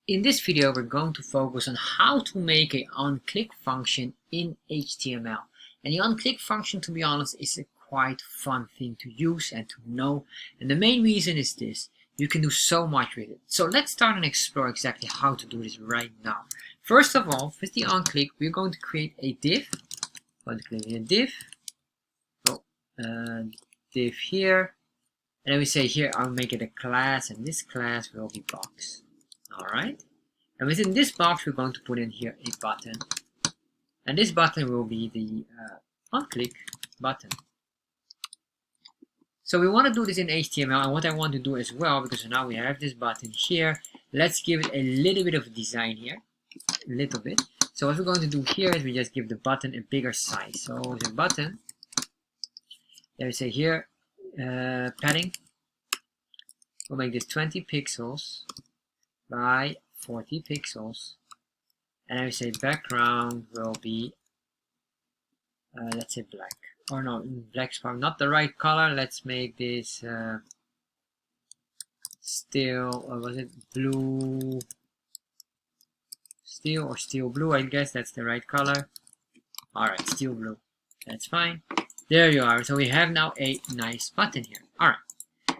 In this video, we're going to focus on how to make an onclick function in HTML. And the onclick function, to be honest, is a quite fun thing to use and to know. And the main reason is this: you can do so much with it. So let's start and explore exactly how to do this right now. First of all, with the onclick, we're going to create a div. Going to create a div. Div here. And then we say here, I'll make it a class, and this class will be box. Alright, and within this box we're going to put in here a button, and this button will be the onclick button. So we want to do this in HTML, and what I want to do as well, because now we have this button here, let's give it a little bit of design here, a little bit. So what we're going to do here is we just give the button a bigger size. So the button, there we say here, padding, we'll make this 20 pixels by 40 pixels, and I would say background will be let's say black, or no, black's probably not the right color. Let's make this steel, or was it blue, steel or steel blue? I guess that's the right color. Alright, steel blue, that's fine. There you are. So we have now a nice button here. Alright,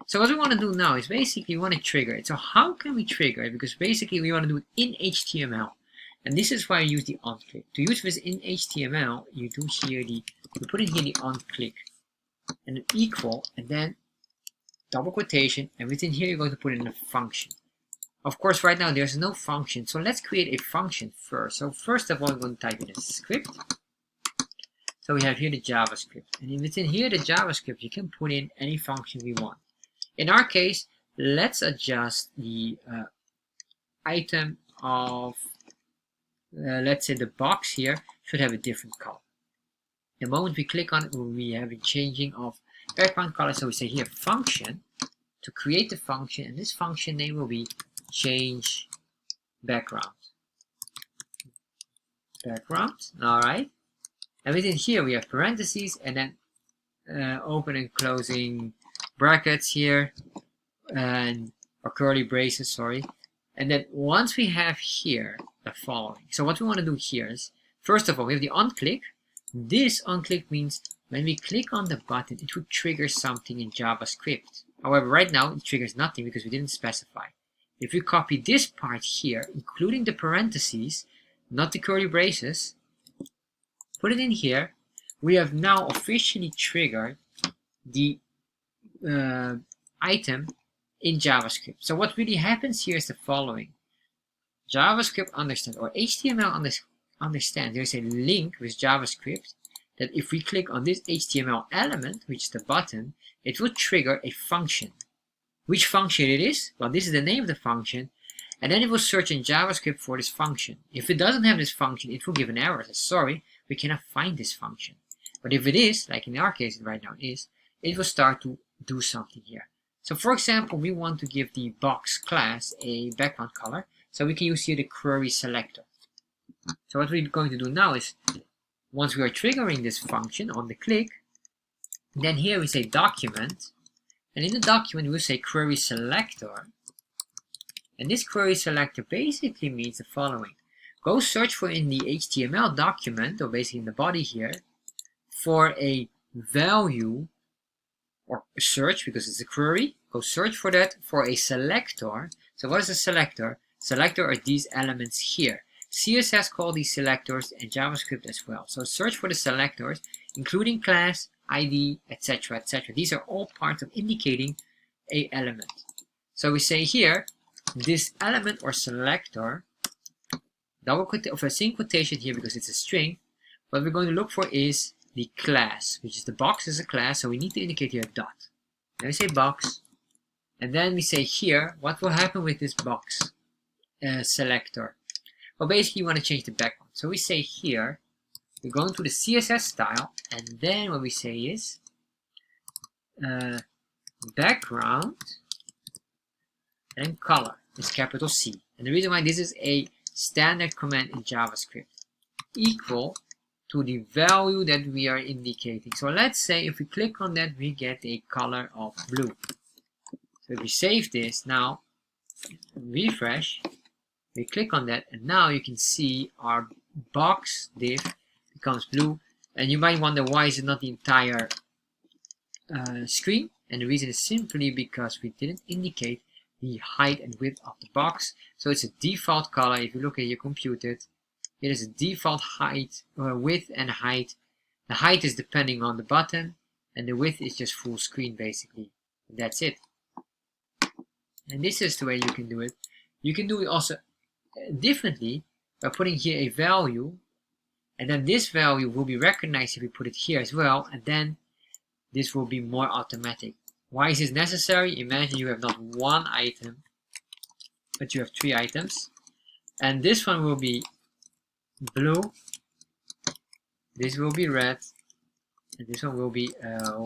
so what we want to do now is basically we want to trigger it. So how can we trigger it? Because basically we want to do it in HTML. And this is why I use the onclick. To use this in HTML, you do here you put in here the onclick and an equal, and then double quotation, and within here you're going to put in a function. Of course, right now there's no function, so let's create a function first. So first of all, we're going to type in a script. So we have here the JavaScript, and within here the JavaScript, you can put in any function we want. In our case, let's adjust the item of, let's say the box here should have a different color. The moment we click on it, we have a changing of background color. So we say here function to create the function, and this function name will be change background. Alright. And within here we have parentheses, and then open and closing brackets here, and or curly braces, sorry. And then once we have here the following, so what we want to do here is, first of all, we have the onclick. This onclick means when we click on the button, it would trigger something in JavaScript. However, right now it triggers nothing because we didn't specify. If we copy this part here, including the parentheses, not the curly braces, put it in here, we have now officially triggered the item in JavaScript. So what really happens here is the following: JavaScript understands, or HTML understands, there's a link with JavaScript that if we click on this HTML element, which is the button, it will trigger a function. Which function it is? Well, this is the name of the function, and then it will search in JavaScript for this function. If it doesn't have this function, it will give an error. Sorry, we cannot find this function. But if it is, like in our case right now it is, it will start to do something here. So for example, we want to give the box class a background color, so we can use here the query selector. So what we're going to do now is, once we are triggering this function on the click, then here we say document, and in the document we'll say query selector, and this query selector basically means the following: go search for in the HTML document, or basically in the body here, for a value, or a search because it's a query, go search for that for a selector. So what is a selector? Selector are these elements here. CSS call these selectors, and JavaScript as well. So search for the selectors, including class, ID, etc., etc. These are all parts of indicating a element. So we say here, this element or selector, double quotation, of a single quotation here because it's a string. What we're going to look for is the class, which is the box is a class, so we need to indicate here a dot. Then we say box, and then we say here, what will happen with this box selector? Well, basically you want to change the background. So we say here, we're going to the CSS style, and then what we say is background, and then color is capital C. And the reason why this is a standard command in JavaScript, equal to the value that we are indicating. So let's say if we click on that, we get a color of blue. So if we save this now, refresh, We click on that, and now you can see our box div becomes blue. And you might wonder, why is it not the entire screen? And the reason is simply because we didn't indicate the height and width of the box. So it's a default color. If you look at your computer, it is a default height, width and height. The height is depending on the button, and the width is just full screen basically. And that's it. And this is the way you can do it. You can do it also differently by putting here a value, and then this value will be recognized if we put it here as well, and then this will be more automatic. Why is this necessary? Imagine you have not one item, but you have 3 items, and this one will be blue, this will be red, and this one will be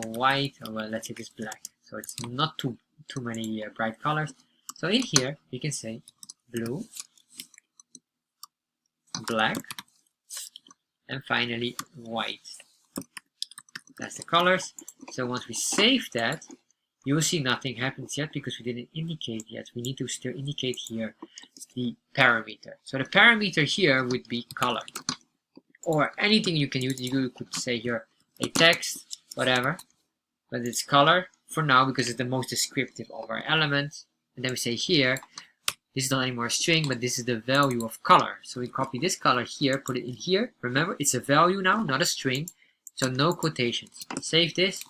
white, or well, let's say this black. So it's not too many bright colors. So in here you can say blue, black, and finally white. That's the colors. So once we save that, you will see nothing happens yet because we didn't indicate yet. We need to still indicate here the parameter. So the parameter here would be color, or anything you can use. You could say here a text, whatever, but it's color for now because it's the most descriptive of our elements. And then we say here, this is not anymore a string, but this is the value of color. So we copy this color here, put it in here. Remember, it's a value now, not a string. So no quotations. Save this,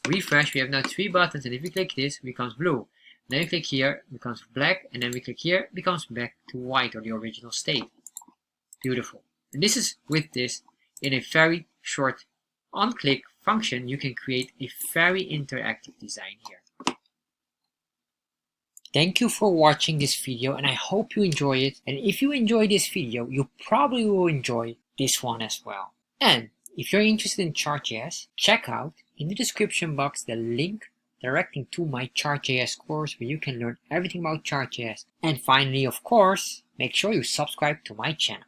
refresh. We have now 3 buttons, and if we click this, it becomes blue. Then we click here, it becomes black, and then we click here, it becomes back to white, or the original state. Beautiful. And this is with this, in a very short on-click function, you can create a very interactive design here. Thank you for watching this video, and I hope you enjoy it. And if you enjoy this video, you probably will enjoy this one as well. And if you're interested in chart.js, check out in the description box the link directing to my chart.js course, where you can learn everything about chart.js. And finally, of course, make sure you subscribe to my channel.